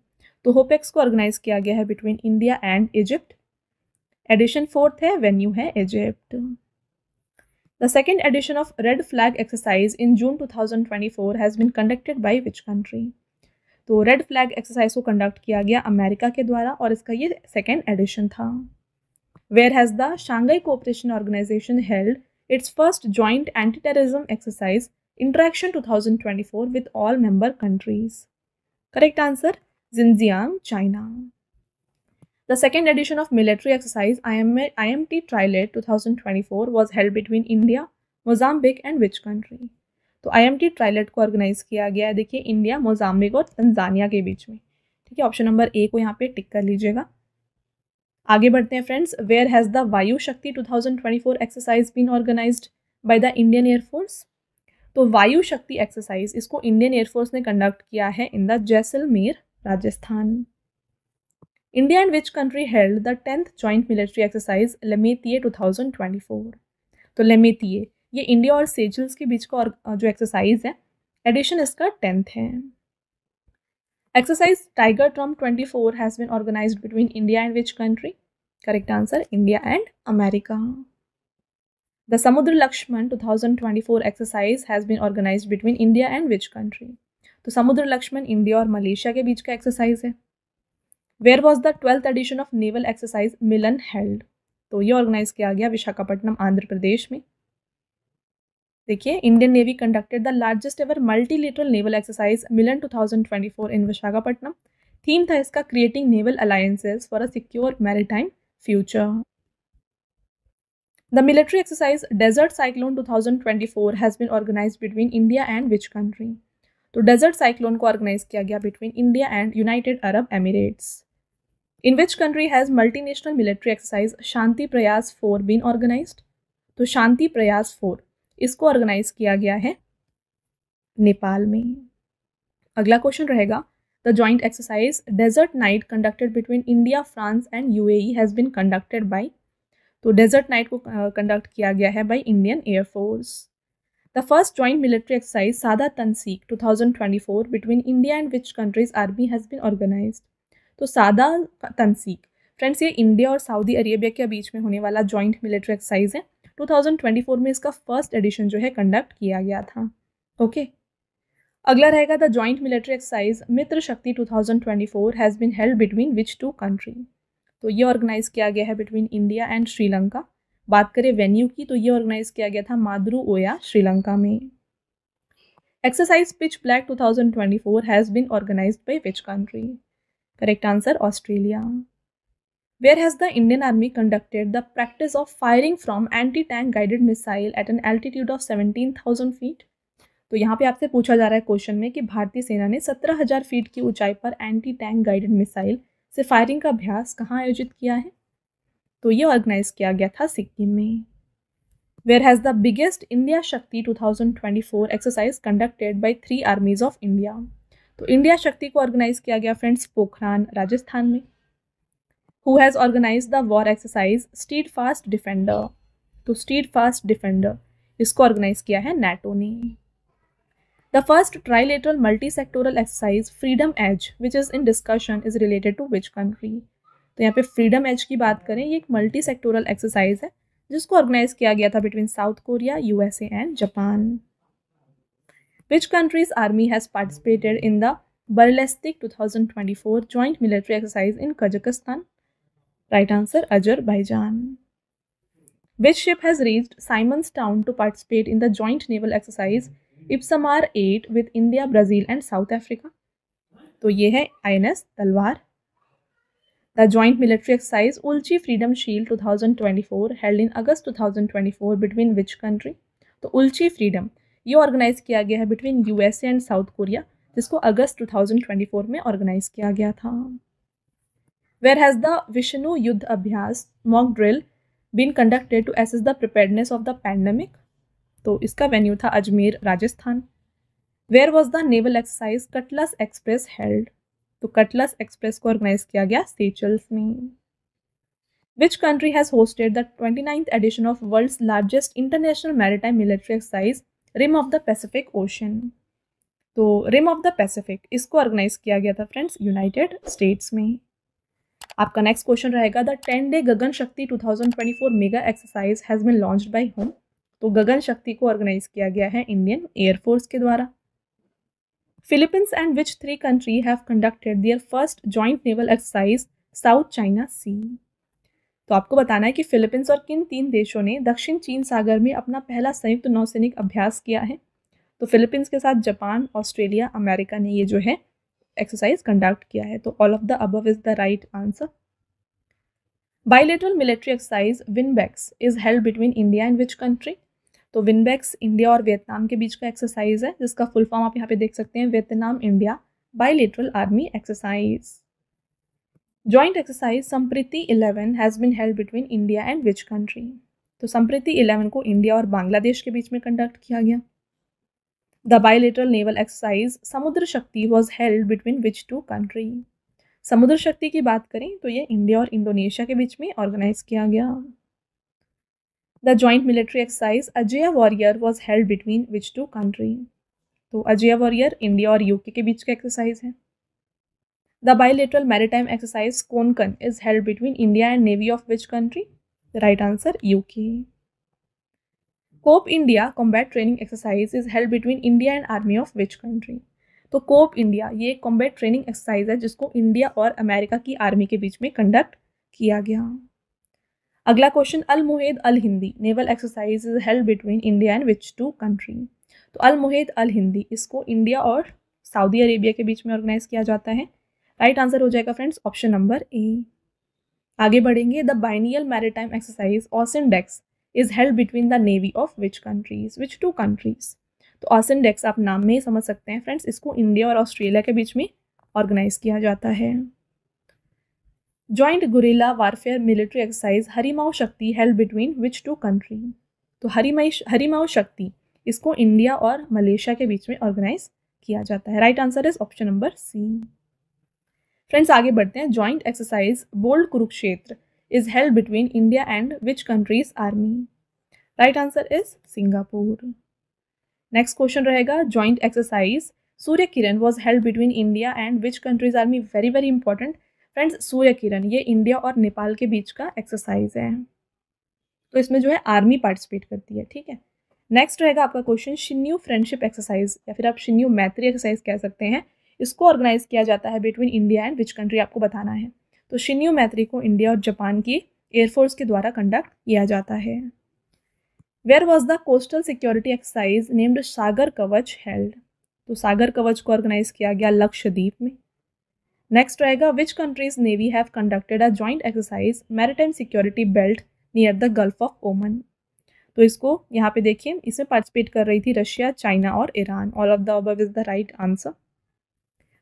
S1: तो HOPEX को ऑर्गेनाइज किया गया है between India and Egypt. Edition 4th है, venue है Egypt. The second edition of Red Flag exercise in June 2024 has been conducted by which country? तो Red Flag exercise को conduct किया गया अमेरिका के द्वारा और इसका ये 2nd एडिशन था। Where has the Shanghai Cooperation Organisation held its first joint anti terrorism exercise interaction 2024 with all member countries? Correct answer, Xinjiang China. The second edition of military exercise IMT Trilate 2024 was held between India Mozambique and which country? तो IMT Trilate को organise किया गया है देखिए India Mozambique और Tanzania के बीच में। ठीक है, ऑप्शन नंबर A को यहाँ पे टिक कर लीजिएगा। आगे बढ़ते हैं friends, where has the Vayu Shakti 2024 exercise been organised by the Indian air force? तो वायु शक्ति एक्सरसाइज इसको इंडियन एयरफोर्स ने कंडक्ट किया है in the Jaisalmer Rajasthan. India and which country held the 10th joint military exercise Lamitiye 2024? तो लेमेतिए ये इंडिया और सेजल्स के बीच का जो एक्सरसाइज है, एडिशन इसका 10th है। Exercise tiger triumph 24 has been organised between India and which country? Correct answer, India and America. The Samudra Lakshman 2024 exercise has been organised between India and which country? तो समुद्र लक्ष्मण इंडिया और मलेशिया के बीच का exercise है। Where was the 12th edition of naval exercise Milan held? तो ये organise किया गया विशाखापट्टनम आंध्र प्रदेश में। देखिए, Indian navy conducted the largest ever multilateral naval exercise Milan 2024 in Visakhapatnam. Theme था इसका creating naval alliances for a secure maritime future. The military exercise Desert Cyclone 2024 has been organized between India and which country? तो desert cyclone को organise किया गया between India and United Arab Emirates. In which country has multinational military exercise Shanti Prayas 4 been organised? तो शांति प्रयास 4 इसको organise किया गया है नेपाल में. अगला क्वेश्चन रहेगा the joint exercise Desert Knight conducted between India France and UAE has been conducted by. तो Desert Knight को कंडक्ट किया गया है by Indian air force. The first joint military exercise Sada Tanseeq 2024 between India and which countries army has been organised? तो Sada Tanseeq friends ये India और Saudi Arabia के बीच में होने वाला जॉइंट मिलिट्री एक्सरसाइज है. 2024 में इसका फर्स्ट एडिशन जो है कंडक्ट किया गया था. ओके अगला रहेगा the joint military exercise Mitra Shakti 2024 has been held between which two country? तो ये ऑर्गेनाइज किया गया है बिटवीन इंडिया एंड श्रीलंका. बात करें वेन्यू की तो ये ऑर्गेनाइज किया गया था माद्रू ओया श्रीलंका में. Exercise Pitch Black 2024 has been organised by which country? Correct answer Australia. Where has the Indian Army conducted the practice of firing from anti-tank guided missile at an altitude of 17,000 feet? तो यहाँ पे आपसे पूछा जा रहा है question में कि भारतीय सेना ने 17,000 फीट की ऊंचाई पर एंटी टैंक गाइडेड मिसाइल से फायरिंग का अभ्यास कहाँ आयोजित किया है? तो ये ऑर्गेनाइज किया गया था सिक्किम में. Where has the biggest India Shakti 2024 exercise conducted by 3 armies of India? तो इंडिया शक्ति को ऑर्गेनाइज किया गया फ्रेंड्स पोखरान राजस्थान में. Who has organized the war exercise Steadfast Defender? तो Steadfast Defender इसको ऑर्गेनाइज किया है नाटो ने. The first trilateral multi-sectoral exercise Freedom Edge which is in discussion is related to which country? तो यहाँ पे Freedom Edge की बात करें ये एक मल्टी सेक्टोरल एक्सरसाइज है जिसको ऑर्गेनाइज किया गया था between south Korea USA and Japan. Which country's army has participated in the Burlestic 2024 joint military exercise in Kazakhstan? Right answer Azerbaijan. Which ship has reached Simonstown to participate in the joint naval exercise Ipsamar 8 with India, Brazil and South Africa? तो ये है INS तलवार. The joint military exercise Ulchi Freedom Shield 2024 held in August 2024 between which country? तो उल्ची freedom ये organise किया गया है between USA and south Korea जिसको अगस्त 2024 में ऑर्गेनाइज किया गया था. Where has the Vishnu Yuddh Abhyas mock drill been conducted to assess the preparedness of the pandemic? तो इसका वेन्यू था Ajmer Rajasthan. Where was the naval exercise Cutlass Express held? तो कटलस एक्सप्रेस को ऑर्गेनाइज किया गया सेचल्स में. Which country has hosted the 29th edition of world's largest international maritime military exercise Rim of the Pacific Ocean? तो Rim of the Pacific इसको organise किया गया था फ्रेंड्स यूनाइटेड स्टेट्स में. आपका नेक्स्ट क्वेश्चन रहेगा the 10-day Gagan Shakti 2024 mega exercise has been launched by whom? तो गगन शक्ति को ऑर्गेनाइज किया गया है इंडियन एयरफोर्स के द्वारा. Philippines and which 3 country have conducted their first joint naval exercise South China Sea? तो आपको बताना है कि फिलीपींस और किन 3 देशों ने दक्षिण चीन सागर में अपना पहला संयुक्त नौसैनिक अभ्यास किया है? तो फिलीपींस के साथ जापान ऑस्ट्रेलिया अमेरिका ने ये जो है एक्सरसाइज कंडक्ट किया है. तो all of the above is the right answer. Bilateral military exercise VINBAX is held between India and which country? तो विनबेक्स इंडिया और वियतनाम के बीच का एक्सरसाइज है जिसका फुल फॉर्म आप यहाँ पे देख सकते हैं Vietnam India bilateral army exercise. Joint exercise Sampriti 11 has been held between India and which country? तो संप्रीति 11 को इंडिया और बांग्लादेश के बीच में कंडक्ट किया गया. द बायलेटरल नेवल एक्सरसाइज समुद्र शक्ति was held between which 2 country? समुद्र शक्ति की बात करें तो ये इंडिया और इंडोनेशिया के बीच में ऑर्गेनाइज किया गया. The joint military exercise Ajay warrior was held between which 2 country? तो अजय वॉरियर इंडिया और यूके के बीच का एक्सरसाइज है. The bilateral maritime exercise Konkan is held between India and navy of which country? The right answer UK. Cope India combat training exercise is held between India and army of which country? तो Cope India ये एक combat training exercise है जिसको India और America की army के बीच में कंडक्ट किया गया. अगला question Al Mohed Al Hindi naval exercise is held between India and which 2 country? तो अल मुहेद अल हिंदी इसको इंडिया और सऊदी अरेबिया के बीच में ऑर्गेनाइज किया जाता है. राइट आंसर हो जाएगा फ्रेंड्स ऑप्शन नंबर ए. आगे बढ़ेंगे the biennial maritime exercise AUSINDEX is held between the navy of which countries, which two countries. तो ऑसिनडेक्स आप नाम में ही समझ सकते हैं फ्रेंड्स, इसको इंडिया और ऑस्ट्रेलिया के बीच में ऑर्गेनाइज किया जाता है। Joint guerrilla warfare military exercise Harimau Shakti held between which two country. तो हरिमाऊ शक्ति इसको इंडिया और मलेशिया के बीच में ऑर्गेनाइज किया जाता है। Right answer is option number C. Friends आगे बढ़ते हैं। Joint exercise bold Kurukshetra is held between India and which countries army. Right answer is Singapore. Next question रहेगा joint exercise Surya Kiran was held between India and which countries army. Very very important friends, Surya Kiran ये India और नेपाल के बीच का exercise है, तो इसमें जो है आर्मी पार्टिसिपेट करती है। ठीक है, नेक्स्ट रहेगा आपका क्वेश्चन शिन्यू फ्रेंडशिप एक्सरसाइज या फिर आप शिन्यू मैत्री एक्सरसाइज कह सकते हैं, इसको ऑर्गेनाइज किया जाता है between India and which country, आपको बताना है। तो शिन्यू मैत्री को इंडिया और जापान की एयरफोर्स के द्वारा कंडक्ट किया जाता है। Where was the coastal security exercise named Sagar Kavach held. तो सागर कवच को ऑर्गेनाइज किया गया लक्षद्वीप में। नेक्स्ट रहेगा which countries navy have conducted a joint exercise maritime security belt near the gulf of ओमन। तो इसको यहाँ पे देखिए, इसमें पार्टिसिपेट कर रही थी रशिया, चाइना और Iran. All of the above is the right answer.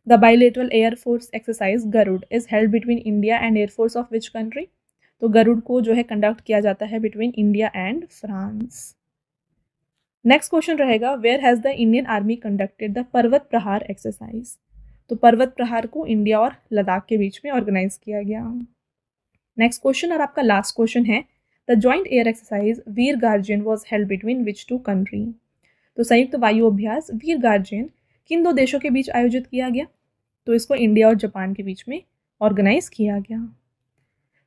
S1: The bilateral air force exercise Garuda is held between India and air force of which country. तो गरुड़ को जो है कंडक्ट किया जाता है between India and France. Next question रहेगा where has the Indian army conducted the Parvat Prahar exercise. तो पर्वत प्रहार को इंडिया और लद्दाख के बीच में ऑर्गेनाइज किया गया। नेक्स्ट क्वेश्चन और आपका लास्ट क्वेश्चन है the joint air exercise Veer Guardian was held between which two country. तो संयुक्त वायु अभ्यास वीर गार्जियन किन दो देशों के बीच आयोजित किया गया। तो इसको इंडिया और जापान के बीच में ऑर्गेनाइज किया गया।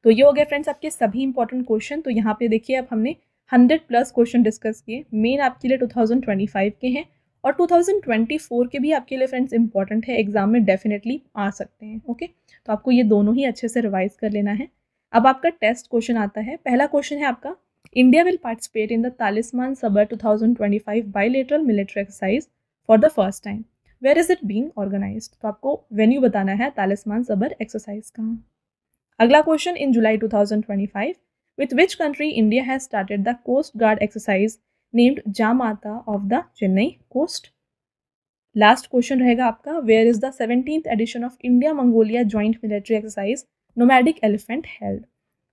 S1: तो ये हो गए फ्रेंड्स आपके सभी इंपॉर्टेंट क्वेश्चन। तो यहाँ पे देखिए अब हमने 100+ क्वेश्चन डिस्कस किए। मेन आपके लिए 2025 के हैं और 2024 के भी आपके लिए फ्रेंड्स इंपॉर्टेंट है, एग्जाम में डेफिनेटली आ सकते हैं। ओके, तो आपको ये दोनों ही अच्छे से रिवाइज कर लेना है। अब आपका टेस्ट क्वेश्चन आता है। पहला क्वेश्चन है आपका India will participate in the Talisman Sabre 2025 bilateral military exercise for the first time, where is it being organised. तो आपको वेन्यू बताना है तालिस्मान सबर एक्सरसाइज का। अगला question in July 2025 with which country India has started the Coast Guard exercise named Jamata of the Chennai coast। Last question रहेगा आपका where is the 17th edition of India Mongolia joint military exercise nomadic elephant held।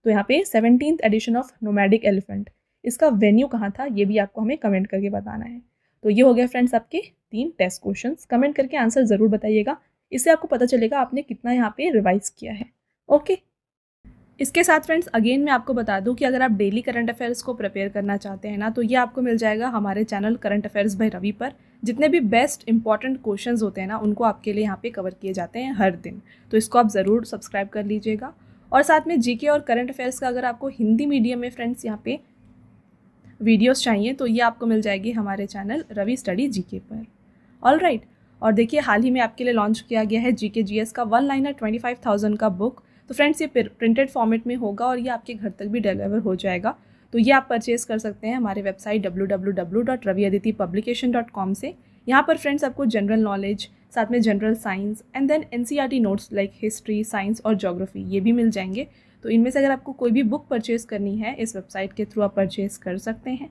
S1: तो यहाँ पे 17th edition of nomadic elephant, इसका venue कहाँ था ये भी आपको हमें कमेंट करके बताना है। तो ये हो गया फ्रेंड्स आपके 3 टेस्ट क्वेश्चंस। कमेंट करके आंसर ज़रूर बताइएगा, इससे आपको पता चलेगा आपने कितना यहाँ पे रिवाइज किया है। ओके, इसके साथ फ्रेंड्स अगेन मैं आपको बता दूं कि अगर आप डेली करंट अफेयर्स को प्रिपेयर करना चाहते हैं ना, तो ये आपको मिल जाएगा हमारे channel current affairs by Ravi पर। जितने भी बेस्ट इंपॉर्टेंट क्वेश्चंस होते हैं ना, उनको आपके लिए यहाँ पे कवर किए जाते हैं हर दिन। तो इसको आप ज़रूर सब्सक्राइब कर लीजिएगा। और साथ में जीके और करंट अफेयर्स का अगर आपको हिंदी मीडियम में फ्रेंड्स यहाँ पे वीडियोज़ चाहिए तो ये आपको मिल जाएगी हमारे चैनल रवि स्टडी जीके पर। ऑल राइट, और देखिए हाल ही में आपके लिए लॉन्च किया गया है जीके जीएस का 1 लाइनर 25,000 का बुक। तो फ्रेंड्स ये प्रिंटेड फॉर्मेट में होगा और ये आपके घर तक भी डिलीवर हो जाएगा। तो ये आप परचेज़ कर सकते हैं हमारे वेबसाइट www.raviaditipublication.com से। यहाँ पर फ्रेंड्स आपको जनरल नॉलेज, साथ में general science and then NCERT notes like history, science और ज्योग्राफी ये भी मिल जाएंगे। तो इनमें से अगर आपको कोई भी बुक परचेज़ करनी है इस वेबसाइट के थ्रू आप परचेज़ कर सकते हैं।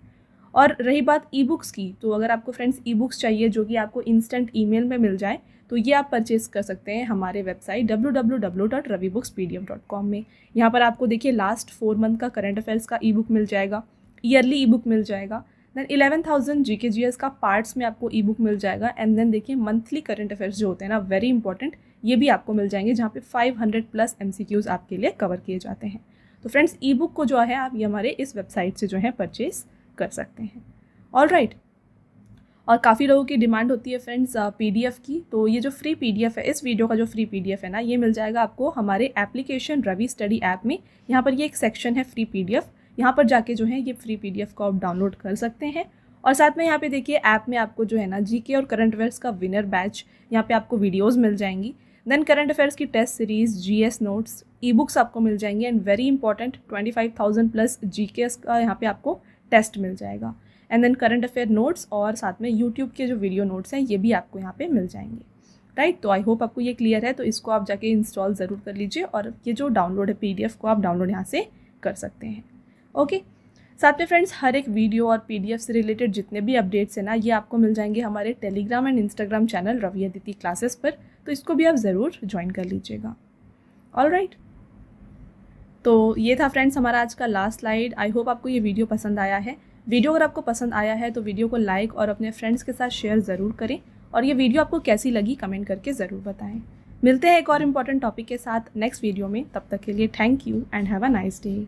S1: और रही बात ई बुक्स की, तो अगर आपको फ्रेंड्स ई बुक्स चाहिए जो कि आपको इंस्टेंट ईमेल में मिल जाए, तो ये आप परचेज़ कर सकते हैं हमारे वेबसाइट www.ravibooks.pdf.com में। यहाँ पर आपको देखिए लास्ट 4 मंथ का करंट अफेयर्स का ई बुक मिल जाएगा, ईयरली ई बुक मिल जाएगा, देन 11,000 जीके जीएस का पार्ट्स में आपको ई बुक मिल जाएगा, एंड देन देखिए मंथली करंट अफेयर्स जो होते हैं ना, वेरी इंपॉर्टेंट, ये भी आपको मिल जाएंगे जहाँ पे 500+ MCQs आपके लिए कवर किए जाते हैं। तो फ्रेंड्स ई बुक को जो है आप ये हमारे इस वेबसाइट से जो है परचेज़ कर सकते हैं। ऑल राइट, और काफ़ी लोगों की डिमांड होती है फ्रेंड्स पीडीएफ की। तो ये जो फ्री पीडीएफ है, इस वीडियो का जो फ्री पीडीएफ है ना, ये मिल जाएगा आपको हमारे एप्लीकेशन रवि स्टडी ऐप में। यहाँ पर ये एक सेक्शन है फ्री पीडीएफ, यहाँ पर जाके जो है ये फ्री पीडीएफ को आप डाउनलोड कर सकते हैं। और साथ में यहाँ पे देखिए ऐप में आपको जो है ना जीके और करंट अफेयर्स का विनर बैच, यहाँ पे आपको वीडियोज़ मिल जाएंगी, देन करंट अफेयर्स की test series, GS notes, e books आपको मिल जाएंगी, एंड वेरी इंपॉर्टेंट 25,000+ जीके का यहाँ पे आपको टेस्ट मिल जाएगा, and then current affair notes और साथ में यूट्यूब के जो वीडियो नोट्स हैं ये भी आपको यहाँ पे मिल जाएंगे। राइट, तो आई होप आपको ये क्लियर है। तो इसको आप जाके इंस्टॉल ज़रूर कर लीजिए और ये जो डाउनलोड है पीडीएफ को आप डाउनलोड यहाँ से कर सकते हैं। ओके, साथ में फ्रेंड्स हर एक वीडियो और PDF से रिलेटेड जितने भी अपडेट्स हैं ना, ये आपको मिल जाएंगे हमारे Telegram and Instagram channel Ravi Aditi classes पर, तो इसको भी आप ज़रूर ज्वाइन कर लीजिएगा। ऑलराइट, तो ये था फ्रेंड्स हमारा आज का लास्ट स्लाइड। आई होप आपको ये वीडियो पसंद आया है। वीडियो अगर आपको पसंद आया है तो वीडियो को लाइक और अपने फ्रेंड्स के साथ शेयर ज़रूर करें, और ये वीडियो आपको कैसी लगी कमेंट करके ज़रूर बताएं। मिलते हैं एक और इम्पॉर्टेंट टॉपिक के साथ नेक्स्ट वीडियो में। तब तक के लिए thank you and have a nice day.